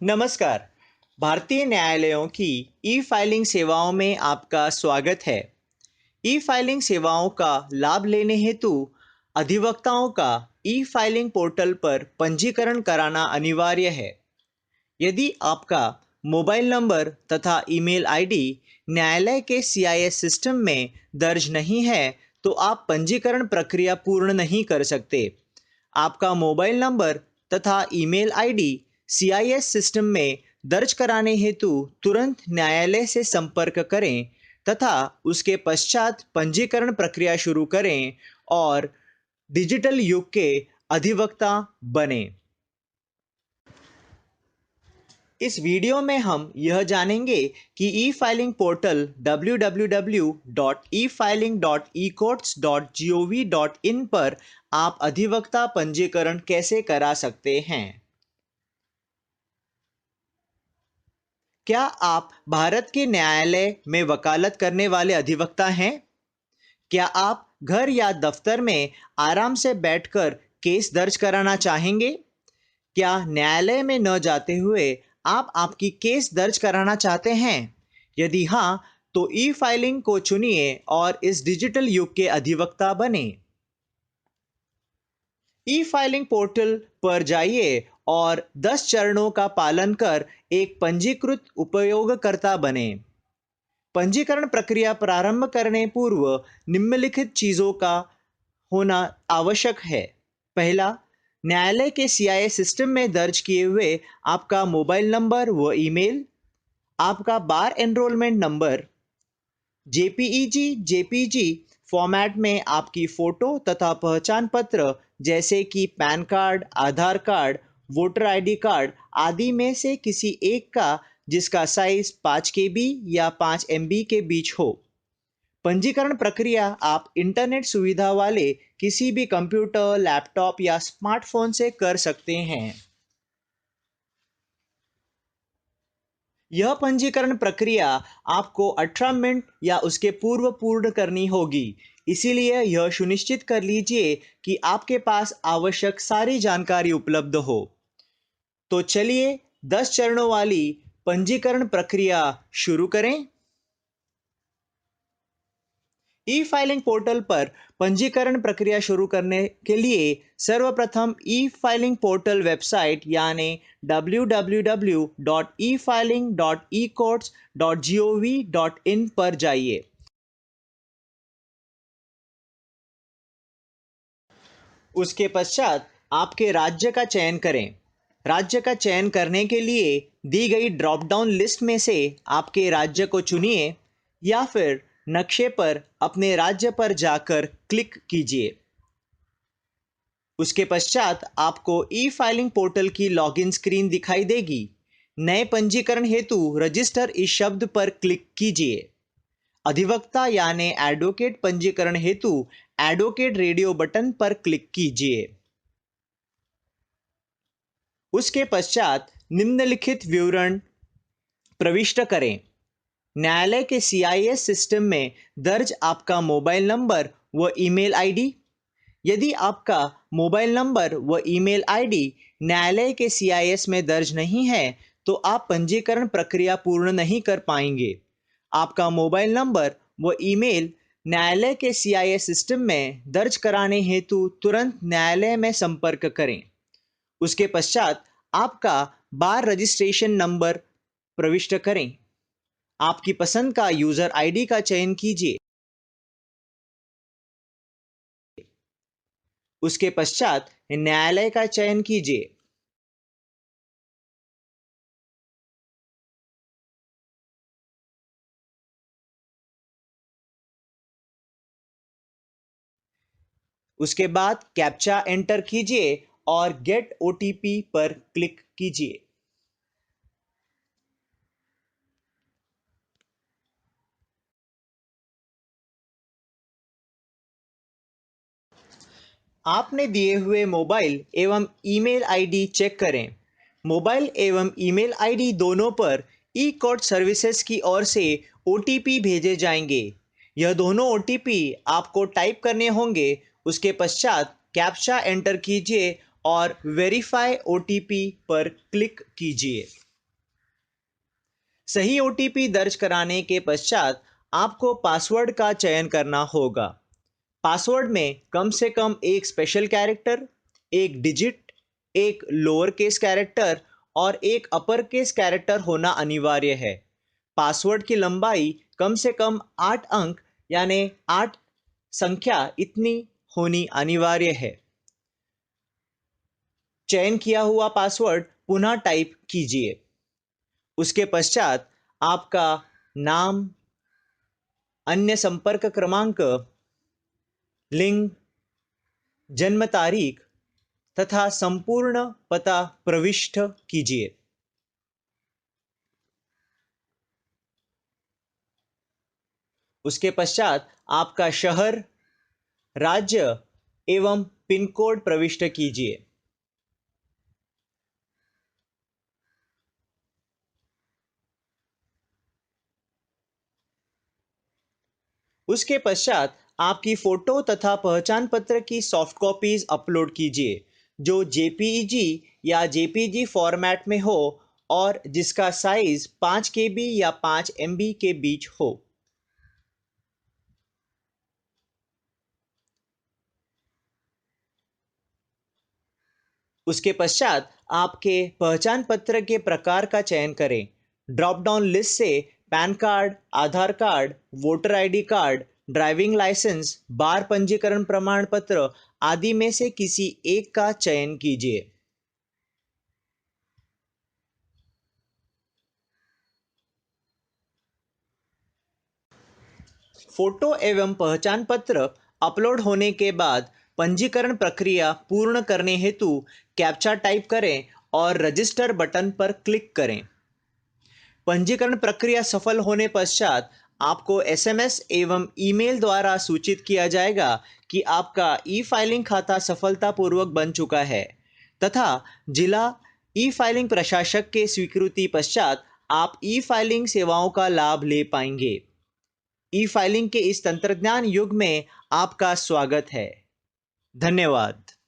नमस्कार। भारतीय न्यायालयों की ई फाइलिंग सेवाओं में आपका स्वागत है। ई फाइलिंग सेवाओं का लाभ लेने हेतु अधिवक्ताओं का ई फाइलिंग पोर्टल पर पंजीकरण कराना अनिवार्य है। यदि आपका मोबाइल नंबर तथा ईमेल आईडी न्यायालय के सीआईएस सिस्टम में दर्ज नहीं है, तो आप पंजीकरण प्रक्रिया पूर्ण नहीं कर सकते। आपका मोबाइल नंबर तथा ईमेल आईडी सीआईएस सिस्टम में दर्ज कराने हेतु तुरंत न्यायालय से संपर्क करें तथा उसके पश्चात पंजीकरण प्रक्रिया शुरू करें और डिजिटल युग के अधिवक्ता बने। इस वीडियो में हम यह जानेंगे कि ई फाइलिंग पोर्टल www.efiling.ecourts.gov.in पर आप अधिवक्ता पंजीकरण कैसे करा सकते हैं। क्या आप भारत के न्यायालय में वकालत करने वाले अधिवक्ता हैं? क्या आप घर या दफ्तर में आराम से बैठकर केस दर्ज कराना चाहेंगे? क्या न्यायालय में न जाते हुए आप आपकी केस दर्ज कराना चाहते हैं? यदि हाँ, तो ई फाइलिंग को चुनिए और इस डिजिटल युग के अधिवक्ता बने। ई फाइलिंग पोर्टल पर जाइए और 10 चरणों का पालन कर एक पंजीकृत उपयोगकर्ता बने। पंजीकरण प्रक्रिया प्रारंभ करने पूर्व निम्नलिखित चीज़ों का होना आवश्यक है। पहला, न्यायालय के सीआईएस सिस्टम में दर्ज किए हुए आपका मोबाइल नंबर व ईमेल, आपका बार एनरोलमेंट नंबर, जेपीजी फॉर्मेट में आपकी फ़ोटो तथा पहचान पत्र जैसे कि pan card, Aadhaar card, voter ID card आदि में से किसी एक का जिसका साइज 5 केबी या 5 एमबी के बीच हो। पंजीकरण प्रक्रिया आप इंटरनेट सुविधा वाले किसी भी कंप्यूटर, लैपटॉप या स्मार्टफोन से कर सकते हैं। यह पंजीकरण प्रक्रिया आपको 18 मिनट या उसके पूर्व पूर्ण करनी होगी, इसीलिए यह सुनिश्चित कर लीजिए कि आपके पास आवश्यक सारी जानकारी उपलब्ध हो। तो चलिए 10 चरणों वाली पंजीकरण प्रक्रिया शुरू करें। ई फाइलिंग पोर्टल पर पंजीकरण प्रक्रिया शुरू करने के लिए सर्वप्रथम ई फाइलिंग पोर्टल वेबसाइट यानी www.efiling.ecourts.gov.in पर जाइए। उसके पश्चात आपके राज्य का चयन करें। राज्य का चयन करने के लिए दी गई ड्रॉप डाउन लिस्ट में से आपके राज्य को चुनिए या फिर नक्शे पर अपने राज्य पर जाकर क्लिक कीजिए। उसके पश्चात आपको ई फाइलिंग पोर्टल की लॉगिन स्क्रीन दिखाई देगी। नए पंजीकरण हेतु रजिस्टर इस शब्द पर क्लिक कीजिए। अधिवक्ता यानी एडवोकेट पंजीकरण हेतु एडवोकेट रेडियो बटन पर क्लिक कीजिए। उसके पश्चात निम्नलिखित विवरण प्रविष्ट करें। न्यायालय के सीआईएस सिस्टम में दर्ज आपका मोबाइल नंबर व ईमेल आईडी। यदि आपका मोबाइल नंबर व ईमेल आईडी न्यायालय के सीआईएस में दर्ज नहीं है, तो आप पंजीकरण प्रक्रिया पूर्ण नहीं कर पाएंगे। आपका मोबाइल नंबर व ईमेल न्यायालय के सीआईएस सिस्टम में दर्ज कराने हेतु तुरंत न्यायालय में संपर्क करें। उसके पश्चात आपका बार रजिस्ट्रेशन नंबर प्रविष्ट करें। आपकी पसंद का यूजर आईडी का चयन कीजिए। उसके पश्चात न्यायालय का चयन कीजिए। उसके बाद कैप्चा एंटर कीजिए और गेट ओटीपी पर क्लिक कीजिए। आपने दिए हुए मोबाइल एवं ईमेल आईडी चेक करें। मोबाइल एवं ईमेल आईडी दोनों पर ई कोर्ट सर्विसेज की ओर से ओटीपी भेजे जाएंगे। यह दोनों ओटीपी आपको टाइप करने होंगे। उसके पश्चात कैप्चा एंटर कीजिए और वेरीफाई ओटीपी पर क्लिक कीजिए। सही ओटीपी दर्ज कराने के पश्चात आपको पासवर्ड का चयन करना होगा। पासवर्ड में कम से कम एक स्पेशल कैरेक्टर, एक डिजिट, एक लोअर केस कैरेक्टर और एक अपर केस कैरेक्टर होना अनिवार्य है। पासवर्ड की लंबाई कम से कम 8 अंक यानी 8 संख्या इतनी होनी अनिवार्य है। चयन किया हुआ पासवर्ड पुनः टाइप कीजिए। उसके पश्चात आपका नाम, अन्य संपर्क क्रमांक, लिंग, जन्म तारीख तथा संपूर्ण पता प्रविष्ट कीजिए। उसके पश्चात आपका शहर, राज्य एवं पिन कोड प्रविष्ट कीजिए। उसके पश्चात आपकी फोटो तथा पहचान पत्र की सॉफ्ट कॉपीज अपलोड कीजिए जो जेपीईजी या जेपीजी फॉर्मेट में हो और जिसका साइज 5 केबी या 5 एमबी के बीच हो। उसके पश्चात आपके पहचान पत्र के प्रकार का चयन करें। ड्रॉप डाउन लिस्ट से PAN card, Aadhaar card, voter ID card, driving license, बार पंजीकरण प्रमाण पत्र आदि में से किसी एक का चयन कीजिए। फोटो एवं पहचान पत्र अपलोड होने के बाद पंजीकरण प्रक्रिया पूर्ण करने हेतु कैप्चा टाइप करें और रजिस्टर बटन पर क्लिक करें। पंजीकरण प्रक्रिया सफल होने पश्चात आपको एसएमएस एवं ईमेल द्वारा सूचित किया जाएगा कि आपका ई फाइलिंग खाता सफलतापूर्वक बन चुका है तथा जिला ई फाइलिंग प्रशासक के स्वीकृति पश्चात आप ई फाइलिंग सेवाओं का लाभ ले पाएंगे। ई फाइलिंग के इस तंत्रज्ञान युग में आपका स्वागत है। धन्यवाद।